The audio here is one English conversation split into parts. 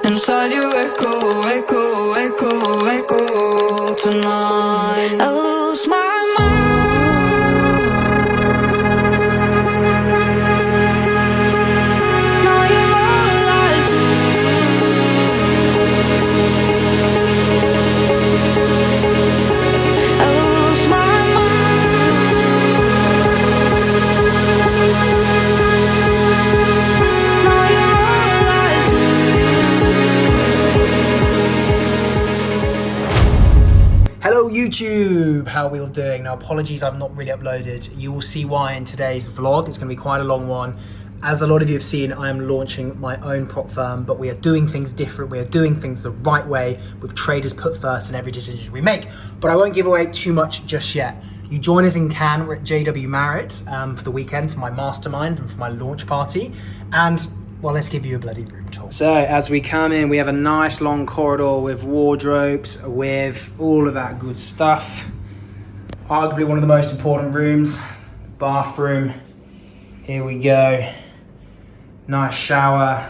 Inside you echo, echo, echo, echo tonight. I lose my mind. Now you're all lies. I lose my Hello YouTube, how are we all doing? Now apologies I've not really uploaded. You will see why in today's vlog. It's going to be quite a long one. As a lot of you have seen, I am launching my own prop firm, but we are doing things different. We are doing things the right way with traders put first in every decision we make. But I won't give away too much just yet. You join us in Cannes, we're at JW Marriott for the weekend for my mastermind and for my launch party. And well, let's give you a bloody room tour. So as we come in, we have a nice long corridor with wardrobes, with all of that good stuff. Arguably one of the most important rooms, bathroom. Here we go. Nice shower.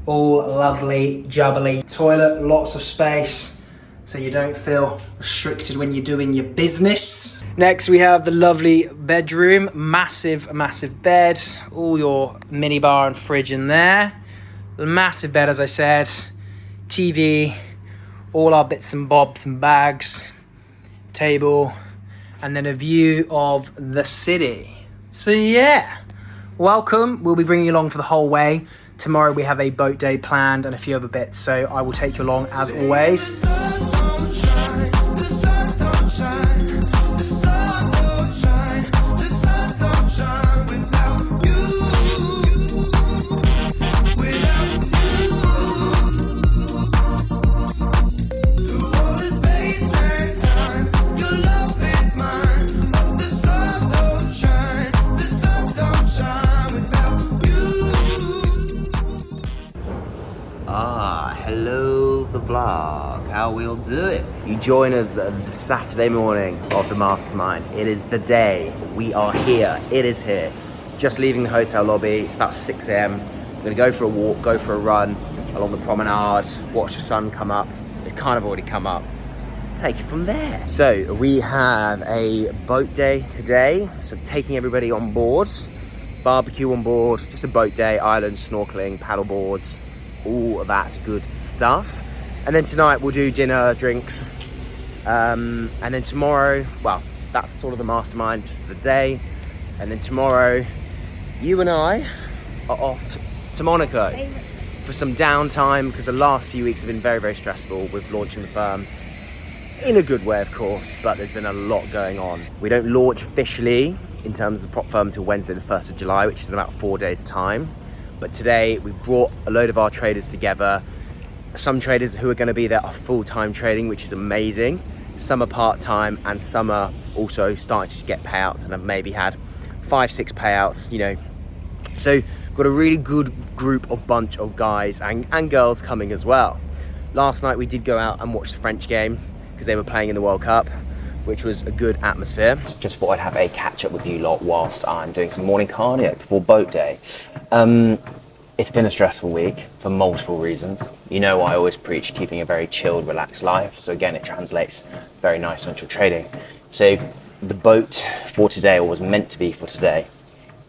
All lovely, jubbly. Toilet, lots of space, so you don't feel restricted when you're doing your business. Next, we have the lovely bedroom. Massive, massive bed. All your mini bar and fridge in there. Massive bed, as I said. TV. All our bits and bobs and bags. Table. And then a view of the city. So yeah, welcome. We'll be bringing you along for the whole way. Tomorrow we have a boat day planned and a few other bits. So I will take you along as always. Hello, the vlog. How we'll do it. You join us the Saturday morning of the mastermind. It is the day. We are here. It is here. Just leaving the hotel lobby. It's about 6 a.m. We're gonna go for a walk, go for a run along the promenade, watch the sun come up. It's kind of already come up. Take it from there. So we have a boat day today. So taking everybody on board, barbecue on board, just a boat day, island snorkeling, paddle boards, all of that good stuff. And then tonight we'll do dinner, drinks, and then tomorrow, well, that's sort of the mastermind just for the day. And then tomorrow you and I are off to Monaco for some downtime, because the last few weeks have been very, very stressful with launching the firm, in a good way of course, but there's been a lot going on. We don't launch officially in terms of the prop firm until Wednesday the 1st of July, which is in about 4 days time. But today we brought a load of our traders together. Some traders who are going to be there are full-time trading, which is amazing. Some are part-time, and some are also starting to get payouts and have maybe had 5-6 payouts, you know. So got a really good group of bunch of guys and girls coming as well. Last night we did go out and watch the French game because they were playing in the World Cup, which was a good atmosphere. Just thought I'd have a catch up with you lot whilst I'm doing some morning cardio before boat day. It's been a stressful week for multiple reasons. You know, I always preach keeping a very chilled, relaxed life. So again, it translates very nice onto trading. So the boat for today, or was meant to be for today,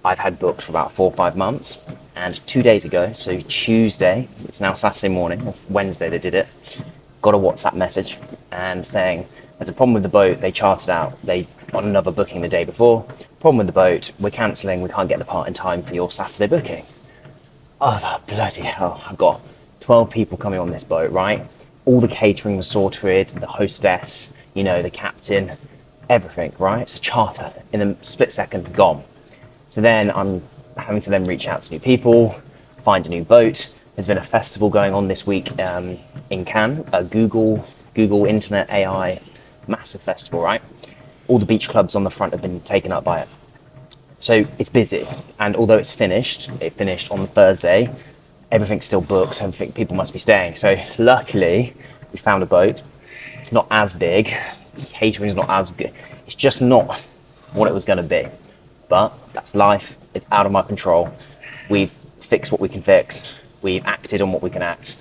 I've had booked for about 4 or 5 months. And 2 days ago, so Tuesday, it's now Saturday morning, or Wednesday they did it, got a WhatsApp message and saying, there's a problem with the boat, they chartered out, they got another booking the day before, problem with the boat, we're cancelling, we can't get the part in time for your Saturday booking. I was like, bloody hell, I've got 12 people coming on this boat, right? All the catering was sorted, the hostess, you know, the captain, everything, right? It's a charter, in a split second, gone. So then I'm having to then reach out to new people, find a new boat. There's been a festival going on this week in Cannes, Google Internet AI, massive festival, right? All the beach clubs on the front have been taken up by it. So it's busy, and although it finished on Thursday, everything's still booked, and I think people must be staying. So luckily, we found a boat. It's not as big, catering's not as good. It's just not what it was gonna be. But that's life, it's out of my control. We've fixed what we can fix. We've acted on what we can act.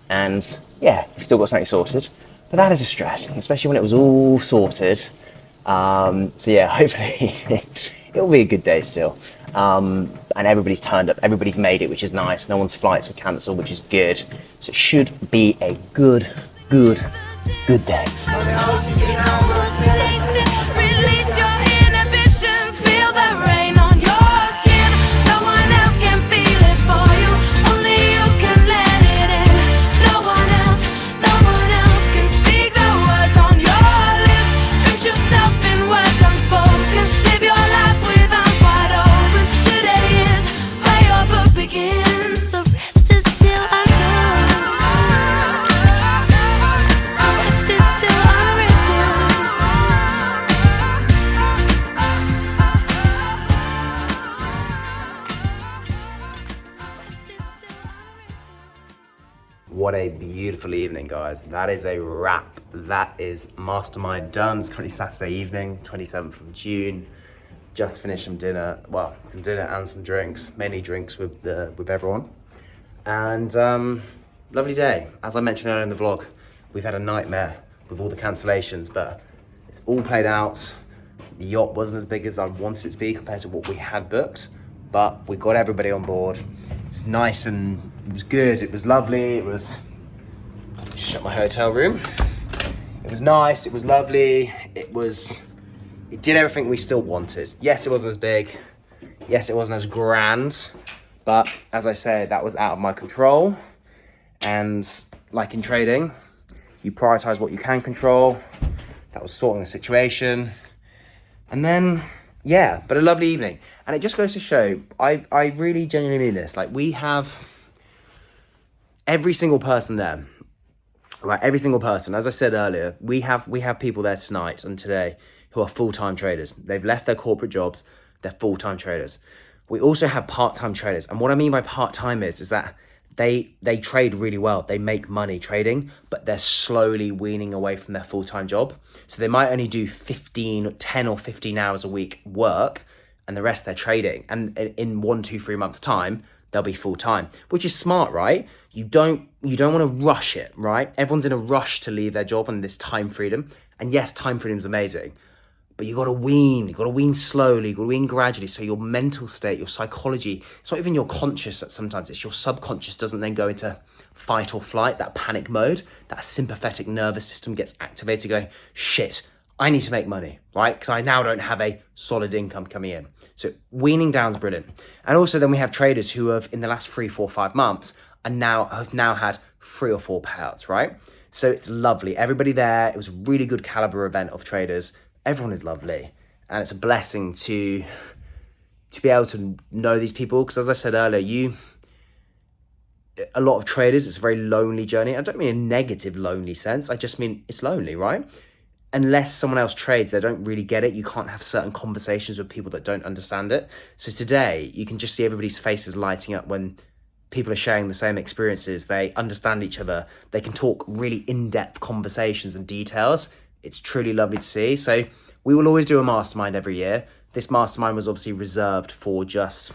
And yeah, we've still got something sorted. But that is a stress, especially when it was all sorted. So yeah, hopefully it'll be a good day still. And everybody's turned up, everybody's made it, which is nice. No one's flights were cancelled, which is good. So it should be a good day. Release your inhibitions, feel the rain on your skin. No one else can feel it for you, only you can let it in. No one else can speak the words on your lips. Drench yourself in words unspoken, live your life with arms wide open. Today is where your book begins. The rest is still untold. The rest is still unwritten. What a beautiful evening, guys. That is a wrap. That is Mastermind done. It's currently Saturday evening, 27th of June. Just finished some dinner. Well, some dinner and some drinks. Mainly drinks with everyone. And lovely day. As I mentioned earlier in the vlog, we've had a nightmare with all the cancellations, but it's all played out. The yacht wasn't as big as I wanted it to be compared to what we had booked, but we got everybody on board. It was nice and it was good. It was lovely. It was, shut my hotel room. It was nice. It was lovely. It did everything we still wanted. Yes, it wasn't as big. Yes, it wasn't as grand, but as I said, that was out of my control. And like in trading, you prioritize what you can control. That was sorting the situation. And then, yeah, but a lovely evening. And it just goes to show, I really genuinely mean this. Like, we have every single person there, right? Every single person. As I said earlier, we have people there tonight and today who are full-time traders. They've left their corporate jobs. They're full-time traders. We also have part-time traders. And what I mean by part-time is that they trade really well. They make money trading, but they're slowly weaning away from their full-time job. So they might only do 10 or 15 hours a week work, and the rest they're trading. And in 1, 2, 3 months' time, they'll be full-time, which is smart, right? You don't want to rush it, right? Everyone's in a rush to leave their job and this time freedom. And yes, time freedom is amazing, but you got to wean slowly, you got to wean gradually. So your mental state, your psychology, it's not even your conscious that sometimes, it's your subconscious doesn't then go into fight or flight, that panic mode. That sympathetic nervous system gets activated going, shit, I need to make money, right? Because I now don't have a solid income coming in. So weaning down is brilliant. And also then we have traders who have in the last 3, 4, 5 months and have now had 3 or 4 payouts, right? So it's lovely. Everybody there, it was a really good caliber event of traders. Everyone is lovely. And it's a blessing to be able to know these people. Because as I said earlier, a lot of traders, it's a very lonely journey. I don't mean a negative lonely sense. I just mean it's lonely, right? Unless someone else trades, they don't really get it. You can't have certain conversations with people that don't understand it. So today, you can just see everybody's faces lighting up when people are sharing the same experiences. They understand each other. They can talk really in-depth conversations and details. It's truly lovely to see. So we will always do a mastermind every year. This mastermind was obviously reserved for just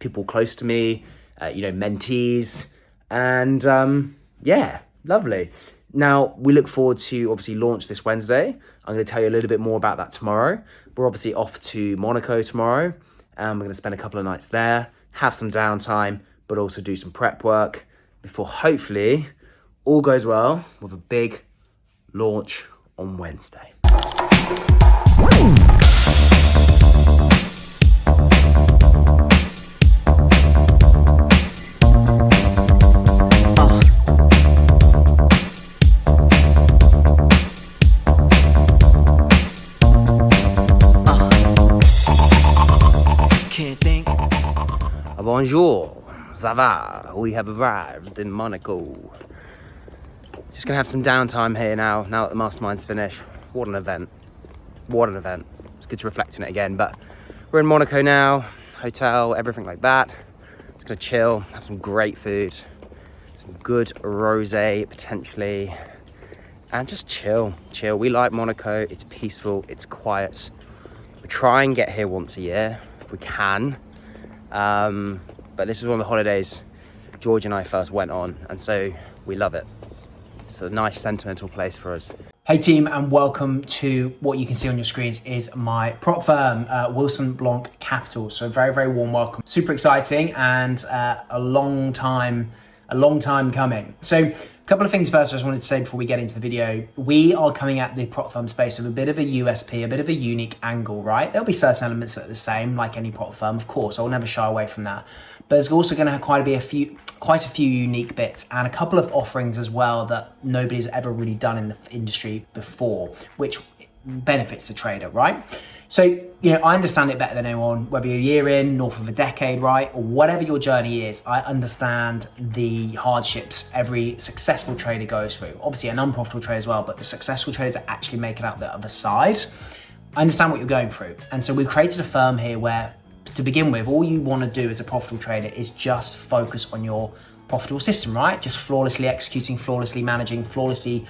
people close to me, mentees. And yeah, lovely. Now, we look forward to obviously launch this Wednesday. I'm going to tell you a little bit more about that tomorrow. We're obviously off to Monaco tomorrow. We're going to spend a couple of nights there, have some downtime, but also do some prep work before hopefully all goes well with a big launch on Wednesday. Bonjour, ça va? We have arrived in Monaco. Just gonna have some downtime here now that the mastermind's finished. What an event. What an event. It's good to reflect on it again, but we're in Monaco now, hotel, everything like that. Just gonna chill, have some great food, some good rosé potentially, and just chill. We like Monaco, it's peaceful, it's quiet. We try and get here once a year if we can. But this is one of the holidays George and I first went on, and so we love it. It's a nice sentimental place for us. Hey team, and welcome to what you can see on your screens is my prop firm, Wilson Blanc Capital. So very, very warm welcome. Super exciting and a long time coming. So a couple of things first I just wanted to say before we get into the video. We are coming at the prop firm space with a bit of a USP, a bit of a unique angle, right? There'll be certain elements that are the same, like any prop firm, of course. I'll never shy away from that. But there's also going to have quite a few unique bits and a couple of offerings as well that nobody's ever really done in the industry before, which benefits the trader, right? So, I understand it better than anyone, whether you're a year in, north of a decade, right? Or whatever your journey is, I understand the hardships every successful trader goes through. Obviously an unprofitable trader as well, but the successful traders that actually make it out the other side, I understand what you're going through. And so we've created a firm here where, to begin with, all you want to do as a profitable trader is just focus on your profitable system, right? Just flawlessly executing, flawlessly managing, flawlessly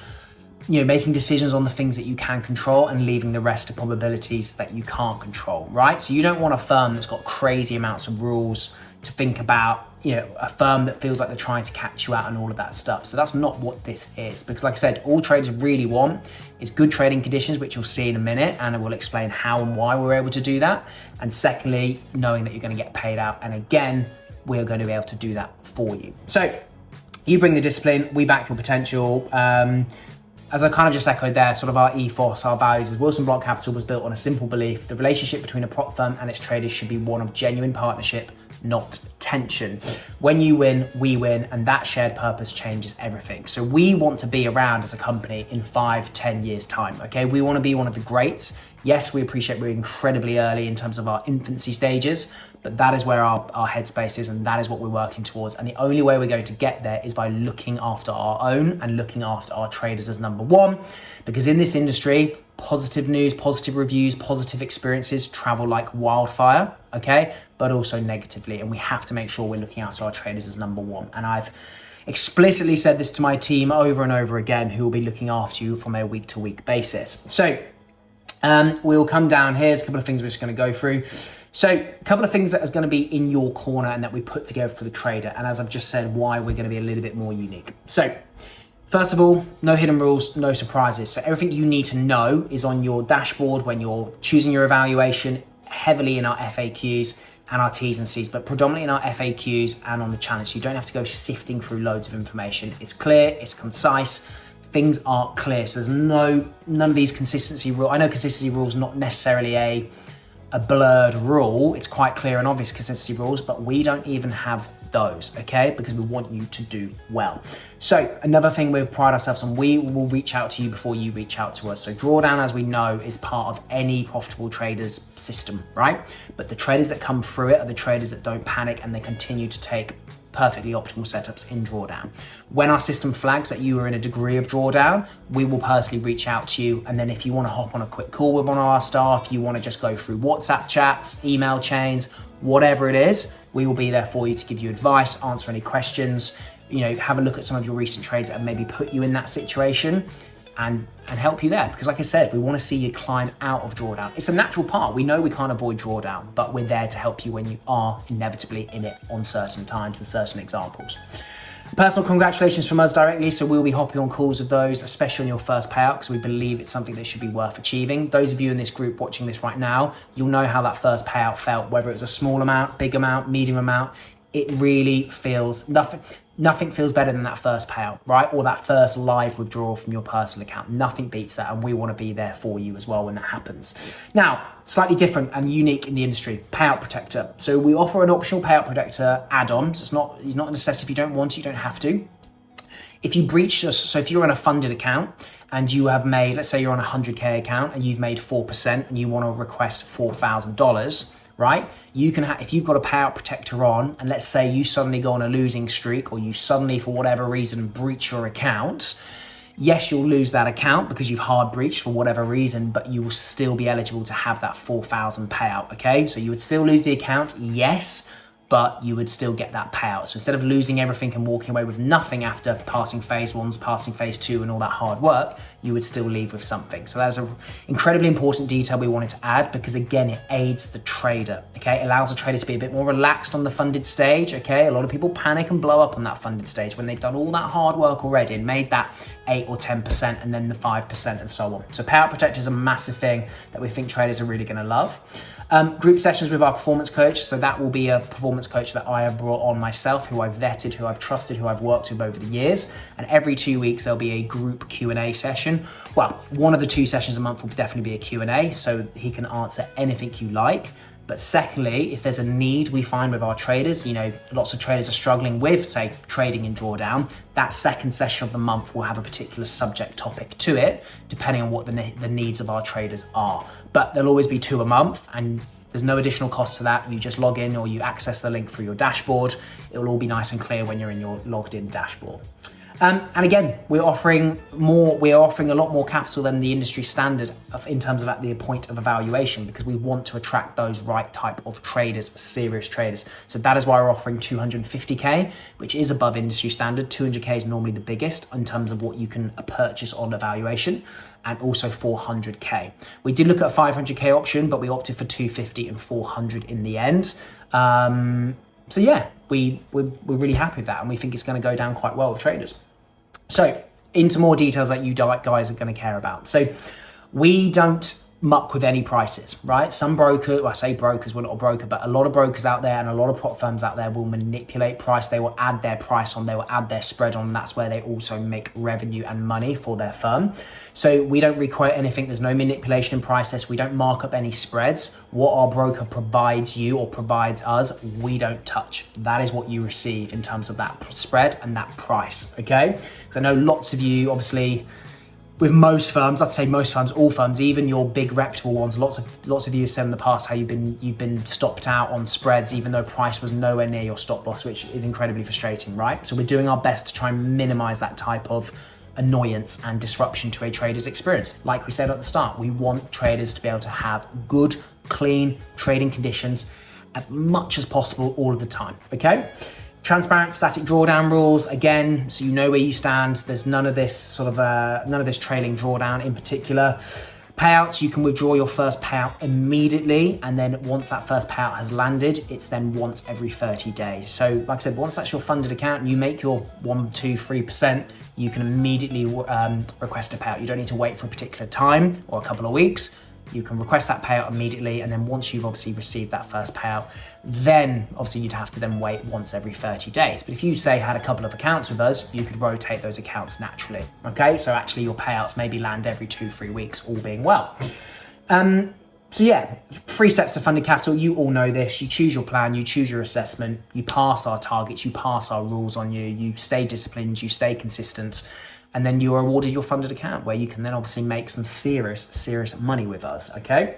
making decisions on the things that you can control and leaving the rest to probabilities that you can't control, right? So you don't want a firm that's got crazy amounts of rules to think about, a firm that feels like they're trying to catch you out and all of that stuff. So that's not what this is, because like I said, all traders really want is good trading conditions, which you'll see in a minute, and I will explain how and why we're able to do that. And secondly, knowing that you're going to get paid out. And again, we're going to be able to do that for you. So you bring the discipline, we back your potential. As I kind of just echoed there, sort of our ethos, our values as Wilson Blanc Capital was built on a simple belief: the relationship between a prop firm and its traders should be one of genuine partnership, not tension. When you win, we win, and that shared purpose changes everything. So we want to be around as a company in 5-10 years time, okay? We want to be one of the greats. Yes, we appreciate we're incredibly early in terms of our infancy stages, but that is where our headspace is, and that is what we're working towards. And the only way we're going to get there is by looking after our own and looking after our traders as number one. Because in this industry, positive news, positive reviews, positive experiences travel like wildfire, okay? But also negatively. And we have to make sure we're looking after our traders as number one. And I've explicitly said this to my team over and over again, who will be looking after you from a week-to-week basis. So we'll come down here. There's a couple of things we're just going to go through. So a couple of things that is going to be in your corner and that we put together for the trader. And as I've just said, why we're going to be a little bit more unique. So first of all, no hidden rules, no surprises. So everything you need to know is on your dashboard when you're choosing your evaluation, heavily in our FAQs and our T's and C's, but predominantly in our FAQs and on the challenge. So you don't have to go sifting through loads of information. It's clear, it's concise. Things are clear. So there's none of these consistency rules. I know consistency rules not necessarily a blurred rule. It's quite clear and obvious consistency rules, but we don't even have those, okay? Because we want you to do well. So another thing we pride ourselves on, we will reach out to you before you reach out to us. So drawdown, as we know, is part of any profitable trader's system, right? But the traders that come through it are the traders that don't panic and they continue to take perfectly optimal setups in drawdown. When our system flags that you are in a degree of drawdown, we will personally reach out to you. And then if you want to hop on a quick call with one of our staff, you want to just go through WhatsApp chats, email chains, whatever it is, we will be there for you to give you advice, answer any questions, have a look at some of your recent trades that have maybe put you in that situation and help you there. Because like I said, we want to see you climb out of drawdown. It's a natural part. We know we can't avoid drawdown, but we're there to help you when you are inevitably in it on certain times and certain examples. Personal congratulations from us directly. So we'll be hopping on calls with those, especially on your first payout, because we believe it's something that should be worth achieving. Those of you in this group watching this right now, you'll know how that first payout felt, whether it was a small amount, big amount, medium amount. It really feels nothing feels better than that first payout, right? Or that first live withdrawal from your personal account. Nothing beats that, and we want to be there for you as well when that happens. Now, slightly different and unique in the industry, payout protector. So we offer an optional payout protector add-on. So it's not a necessity. If you don't want it, you don't have to. If you breach us, so if you're on a funded account and you have made, let's say you're on a 100K account and you've made 4% and you want to request $4,000, right? You can if you've got a payout protector on, and let's say you suddenly go on a losing streak, or you suddenly, for whatever reason, breach your account. Yes, you'll lose that account because you've hard breached for whatever reason, but you will still be eligible to have that 4,000 payout, okay? So you would still lose the account, yes, but you would still get that payout. So instead of losing everything and walking away with nothing after passing phase 1, passing phase 2 and all that hard work, you would still leave with something. So that's an incredibly important detail we wanted to add, because again, it aids the trader, okay? It allows the trader to be a bit more relaxed on the funded stage, okay? A lot of people panic and blow up on that funded stage when they've done all that hard work already and made that 8 or 10% and then the 5% and so on. So payout protector is a massive thing that we think traders are really gonna love. Group sessions with our performance coach. So that will be a performance coach that I have brought on myself, who I've vetted, who I've trusted, who I've worked with over the years. And every 2 weeks, there'll be a group Q&A session. Well, one of the 2 sessions a month will definitely be a Q&A, so he can answer anything you like. But secondly, if there's a need we find with our traders, you know, lots of traders are struggling with, say, trading in drawdown, that second session of the month will have a particular subject topic to it, depending on what the needs of our traders are. But there'll always be 2 a month, and there's no additional cost to that. You just log in or you access the link through your dashboard. It will all be nice and clear when you're in your logged in dashboard. And again, we're offering a lot more capital than the industry standard in terms of at the point of evaluation, because we want to attract those right type of traders, serious traders. So that is why we're offering 250K, which is above industry standard. 200K is normally the biggest in terms of what you can purchase on evaluation, and also 400K. We did look at a 500K option, but we opted for 250 and 400 in the end. So yeah, we're really happy with that, and we think it's going to go down quite well with traders. So into more details that you guys are going to care about. So we don't muck with any prices, right? Some brokers, well, I say brokers, we're not a broker, but a lot of brokers out there and a lot of prop firms out there will manipulate price. They will add their price on, they will add their spread on. And that's where they also make revenue and money for their firm. So we don't require anything. There's no manipulation in process. We don't mark up any spreads. What our broker provides you or provides us, we don't touch. That is what you receive in terms of that spread and that price, okay? Because I know lots of you, obviously, with most firms, I'd say most firms, all firms, even your big reputable ones, lots of you have said in the past how you've been stopped out on spreads, even though price was nowhere near your stop loss, which is incredibly frustrating, right? So we're doing our best to try and minimize that type of annoyance and disruption to a trader's experience. Like we said at the start, we want traders to be able to have good, clean trading conditions as much as possible all of the time, okay? Transparent static drawdown rules, again, so you know where you stand. There's none of this none of this trailing drawdown in particular. Payouts, you can withdraw your first payout immediately, and then once that first payout has landed, it's then once every 30 days. So like I said, once that's your funded account and you make your 1, 2, 3%, you can immediately request a payout. You don't need to wait for a particular time or a couple of weeks. You can request that payout immediately, and then once you've obviously received that first payout, then obviously you'd have to then wait once every 30 days. But if you say had a couple of accounts with us, you could rotate those accounts naturally, okay? So actually your payouts maybe land every 2-3 weeks, all being well. So yeah, 3 steps to funded capital. You all know this. You choose your plan, you choose your assessment, you pass our targets, you pass our rules on you, you stay disciplined, you stay consistent, and then you are awarded your funded account where you can then obviously make some serious money with us, okay?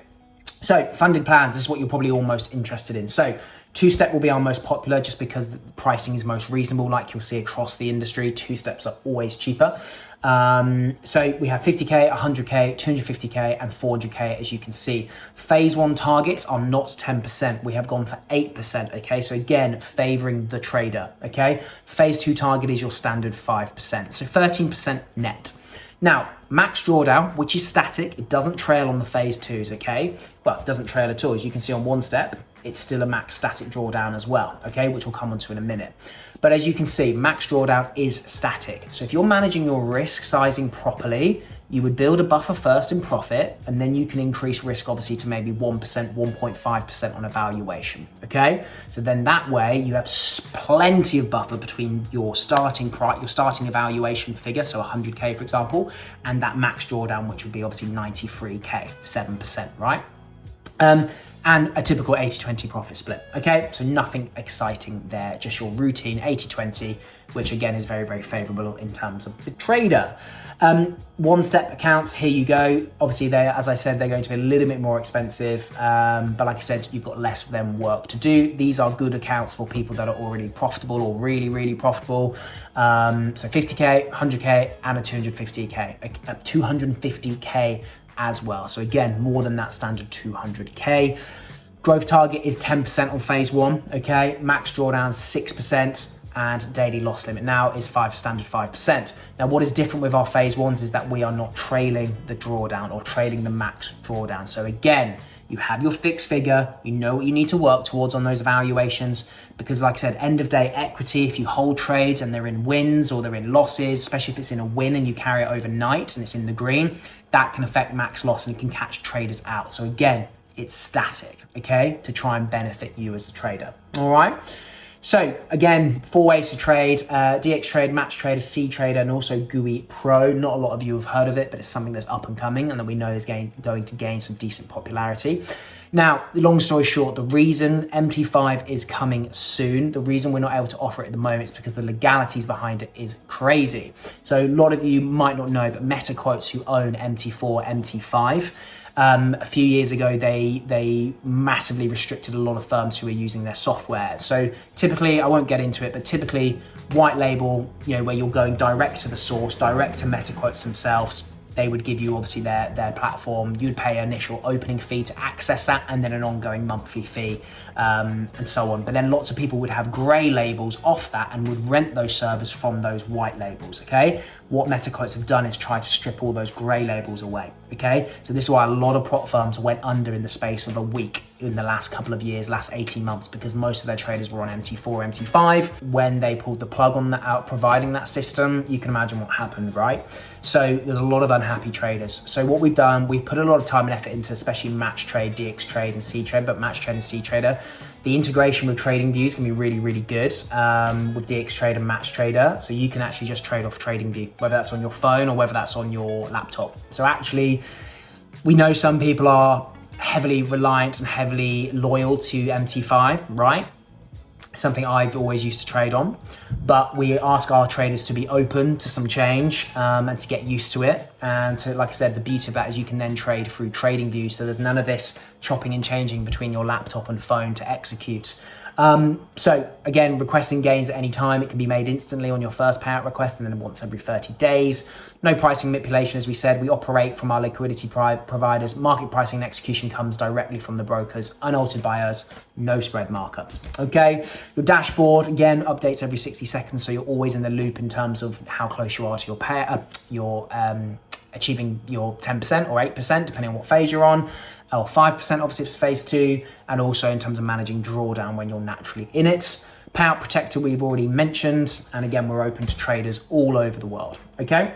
So funded plans, this is what you're probably all most interested in. So 2-step will be our most popular just because the pricing is most reasonable, like you'll see across the industry. 2-steps are always cheaper. So we have 50K, 100K, 250K and 400K, as you can see. Phase 1 targets are not 10%. We have gone for 8%, okay? So again, favoring the trader, okay? Phase 2 target is your standard 5%. So 13% net. Now, max drawdown, which is static, it doesn't trail on the phase 2s, okay? Well, it doesn't trail at all. As you can see on 1-step, it's still a max static drawdown as well, okay? Which we'll come on to in a minute. But as you can see, max drawdown is static. So if you're managing your risk sizing properly, you would build a buffer first in profit, and then you can increase risk obviously to maybe 1%, 1.5% on evaluation, okay? So then that way you have plenty of buffer between your starting price, your starting evaluation figure, so 100K for example, and that max drawdown, which would be obviously 93K, 7%, right? And a typical 80-20 profit split, okay? So nothing exciting there, just your routine 80-20, which again is very, very favorable in terms of the trader. 1-step accounts, here you go. Obviously, as I said, they're going to be a little bit more expensive, but like I said, you've got less of them work to do. These are good accounts for people that are already profitable or really, really profitable. So 50K, 100K, and a 250K as well. So again, more than that standard 200K. Growth target is 10% on phase one, okay? Max drawdown 6%, and daily loss limit now is standard 5%. Now, what is different with our phase ones is that we are not trailing the drawdown or trailing the max drawdown. So again, you have your fixed figure, you know what you need to work towards on those evaluations, because like I said, end of day equity, if you hold trades and they're in wins or they're in losses, especially if it's in a win and you carry it overnight and it's in the green, that can affect max loss and it can catch traders out. So again, it's static, okay, to try and benefit you as a trader. All right. So again, 4 ways to trade: DX Trade, Match Trader, C Trader, and also GUI Pro. Not a lot of you have heard of it, but it's something that's up and coming and that we know is going to gain some decent popularity. Now, long story short, the reason MT5 is coming soon, the reason we're not able to offer it at the moment is because the legalities behind it is crazy. So a lot of you might not know, but MetaQuotes, who own MT4, MT5, a few years ago, they massively restricted a lot of firms who are using their software. So typically, I won't get into it, but typically white label, where you're going direct to the source, direct to MetaQuotes themselves, they would give you obviously their platform. You'd pay an initial opening fee to access that, and then an ongoing monthly fee, and so on. But then lots of people would have grey labels off that and would rent those servers from those white labels, okay? What MetaQuotes have done is try to strip all those grey labels away, okay? So this is why a lot of prop firms went under in the space of a week in the last couple of years, last 18 months, because most of their traders were on MT4, MT5. When they pulled the plug on that out, providing that system, you can imagine what happened, right? So there's a lot of unhappy traders. So what we've done, we've put a lot of time and effort into especially Match Trade, DX Trade, and C Trade, but Match Trade and C Trader. The integration with TradingView can be really, really good with DX Trade and Match Trader. So you can actually just trade off TradingView, whether that's on your phone or whether that's on your laptop. So actually, we know some people are heavily reliant and heavily loyal to MT5, right? Something I've always used to trade on, but we ask our traders to be open to some change and to get used to it. And to, like I said, the beauty of that is you can then trade through TradingView. So there's none of this chopping and changing between your laptop and phone to execute. So again, requesting gains at any time. It can be made instantly on your first payout request and then once every 30 days. No pricing manipulation, as we said. We operate from our liquidity providers. Market pricing and execution comes directly from the brokers, unaltered by us, no spread markups. Okay, your dashboard, again, updates every 60 seconds, so you're always in the loop in terms of how close you are to your achieving your 10% or 8%, depending on what phase you're on, or 5% obviously if it's phase 2, and also in terms of managing drawdown when you're naturally in it. Payout protector we've already mentioned, and again, we're open to traders all over the world, okay?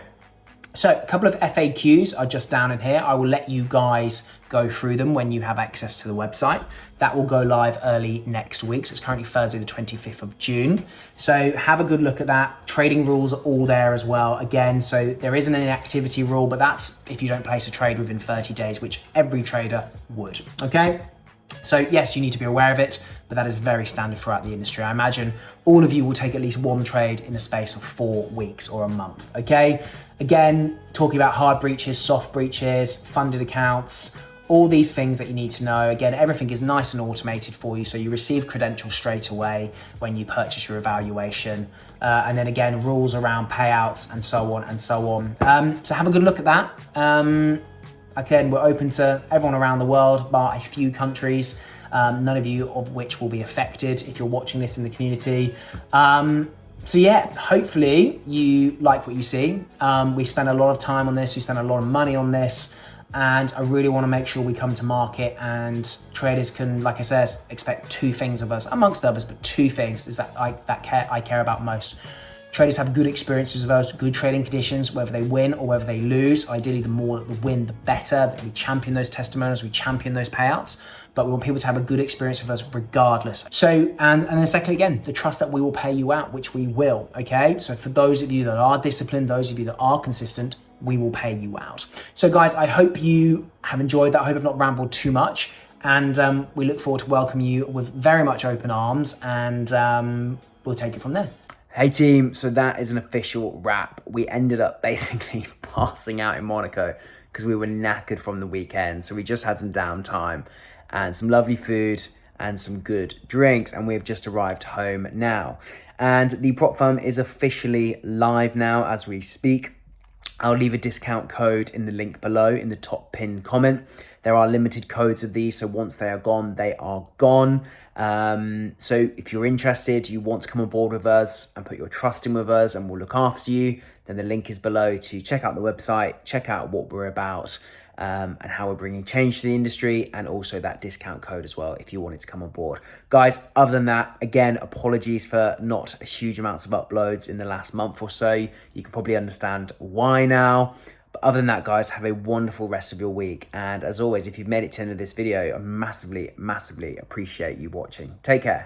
So a couple of FAQs are just down in here. I will let you guys go through them when you have access to the website. That will go live early next week. So it's currently Thursday, the 25th of June. So have a good look at that. Trading rules are all there as well. Again, so there isn't an inactivity rule, but that's if you don't place a trade within 30 days, which every trader would, okay? So yes, you need to be aware of it, but that is very standard throughout the industry. I imagine all of you will take at least one trade in a space of 4 weeks or a month, okay? Again, talking about hard breaches, soft breaches, funded accounts, all these things that you need to know. Again, everything is nice and automated for you, so you receive credentials straight away when you purchase your evaluation. And then again, rules around payouts and so on and so on. So have a good look at that. Again, we're open to everyone around the world, bar a few countries, none of you of which will be affected if you're watching this in the community. So yeah, hopefully you like what you see. We spent a lot of time on this, we spent a lot of money on this, and I really want to make sure we come to market and traders can, like I said, expect 2 things of us, amongst others, but 2 things is that I care about most. Traders have good experiences with us, good trading conditions, whether they win or whether they lose. Ideally, the more that the win, the better. That we champion those testimonials, we champion those payouts. But we want people to have a good experience with us regardless. So, and then secondly, again, the trust that we will pay you out, which we will, okay? So for those of you that are disciplined, those of you that are consistent, we will pay you out. So guys, I hope you have enjoyed that. I hope I've not rambled too much. And we look forward to welcoming you with very much open arms, and we'll take it from there. Hey team, so that is an official wrap. We ended up basically passing out in Monaco because we were knackered from the weekend. So we just had some downtime and some lovely food and some good drinks, and we've just arrived home now. And the prop firm is officially live now as we speak. I'll leave a discount code in the link below in the top pinned comment. There are limited codes of these, so once they are gone, they are gone. So if you're interested, you want to come on board with us and put your trust in with us and we'll look after you, then the link is below to check out the website, check out what we're about, and how we're bringing change to the industry, and also that discount code as well if you wanted to come on board. Guys, other than that, again, apologies for not a huge amounts of uploads in the last month or so. You can probably understand why now. But other than that, guys, have a wonderful rest of your week. And as always, if you've made it to the end of this video, I massively, massively appreciate you watching. Take care.